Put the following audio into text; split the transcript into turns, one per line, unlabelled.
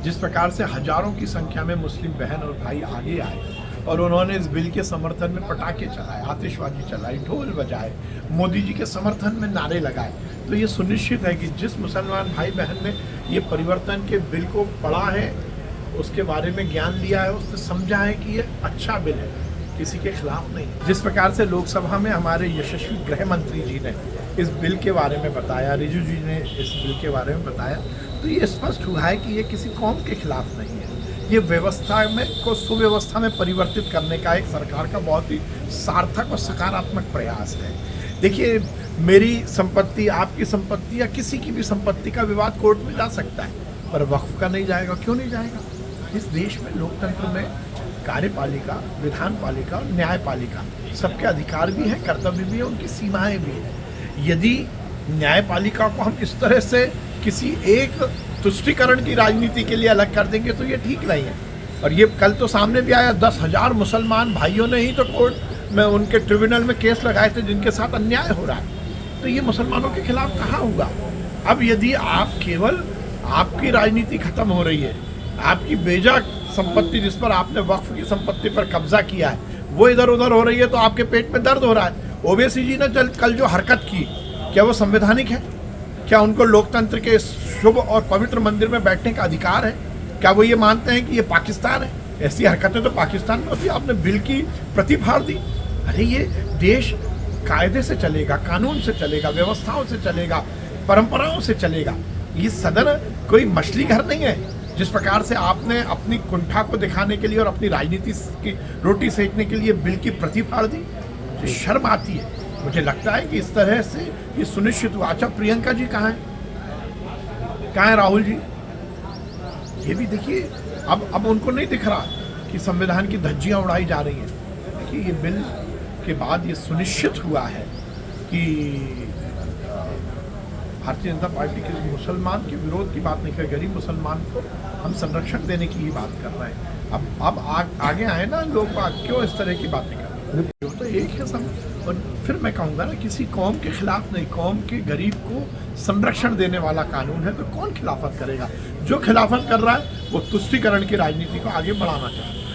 जिस प्रकार से हजारों की संख्या में मुस्लिम बहन और भाई आगे आए और उन्होंने इस बिल के समर्थन में पटाखे चलाए, आतिशबाजी चलाई, ढोल बजाए, मोदी जी के समर्थन में नारे लगाए, तो ये सुनिश्चित है कि जिस मुसलमान भाई बहन ने ये परिवर्तन के बिल को पढ़ा है, उसके बारे में ज्ञान लिया है, उसने समझा है कि ये अच्छा बिल है, किसी के खिलाफ नहीं। जिस प्रकार से लोकसभा में हमारे यशस्वी गृह मंत्री जी ने इस बिल के बारे में बताया, रिजू जी ने इस बिल के बारे में बताया, तो ये स्पष्ट हुआ है कि ये किसी कौम के खिलाफ नहीं है। ये व्यवस्था में को सुव्यवस्था में परिवर्तित करने का एक सरकार का बहुत ही सार्थक और सकारात्मक प्रयास है। देखिए, मेरी संपत्ति, आपकी संपत्ति या किसी की भी संपत्ति का विवाद कोर्ट में जा सकता है, पर वक्फ का नहीं जाएगा। क्यों नहीं जाएगा? इस देश में लोकतंत्र में कार्यपालिका, विधानपालिका और न्यायपालिका सबके अधिकार भी हैं, कर्तव्य भी हैं, उनकी सीमाएं भी हैं। यदि न्यायपालिका को हम इस तरह से किसी एक तुष्टीकरण की राजनीति के लिए अलग कर देंगे तो ये ठीक नहीं है। और ये कल तो सामने भी आया, 10,000 मुसलमान भाइयों ने ही तो कोर्ट में, उनके ट्रिब्यूनल में केस लगाए थे जिनके साथ अन्याय हो रहा है। तो ये मुसलमानों के खिलाफ कहाँ होगा? अब यदि आप केवल, आपकी राजनीति खत्म हो रही है, आपकी बेजा संपत्ति जिस पर आपने वक्फ की संपत्ति पर कब्जा किया है वो इधर उधर हो रही है, तो आपके पेट में दर्द हो रहा है। ओवैसी जी ने कल जो हरकत की, क्या वो संवैधानिक है? क्या उनको लोकतंत्र के शुभ और पवित्र मंदिर में बैठने का अधिकार है? क्या वो ये मानते हैं कि ये पाकिस्तान है? ऐसी हरकतें तो पाकिस्तान में होती है। आपने बिल की प्रति फाड़ दी। अरे ये देश कायदे से चलेगा, कानून से चलेगा, व्यवस्थाओं से चलेगा, परंपराओं से चलेगा। ये सदन कोई मछली घर नहीं है जिस प्रकार से आपने अपनी कुंठा को दिखाने के लिए और अपनी राजनीति की रोटी सेकने के लिए बिल की प्रति फाड़ दी। तो शर्म आती है। मुझे लगता है कि इस तरह से ये सुनिश्चित हुआ। अच्छा, प्रियंका जी कहाँ हैं? कहाँ हैं राहुल जी? ये भी देखिए, अब उनको नहीं दिख रहा कि संविधान की धज्जियाँ उड़ाई जा रही हैं। देखिए, ये बिल के बाद ये सुनिश्चित हुआ है कि भारतीय जनता पार्टी के मुसलमान के विरोध की बात नहीं कर, गरीब मुसलमान को हम संरक्षण देने की ही बात कर रहे हैं। अब आगे आए ना लोग, क्यों इस तरह की बातें कर रहे हैं? तो एक है सब। और फिर मैं कहूँगा ना, किसी कौम के खिलाफ नहीं, कौम के गरीब को संरक्षण देने वाला कानून है, तो कौन खिलाफत करेगा? जो खिलाफत कर रहा है वो तुष्टीकरण की राजनीति को आगे बढ़ाना चाहता है।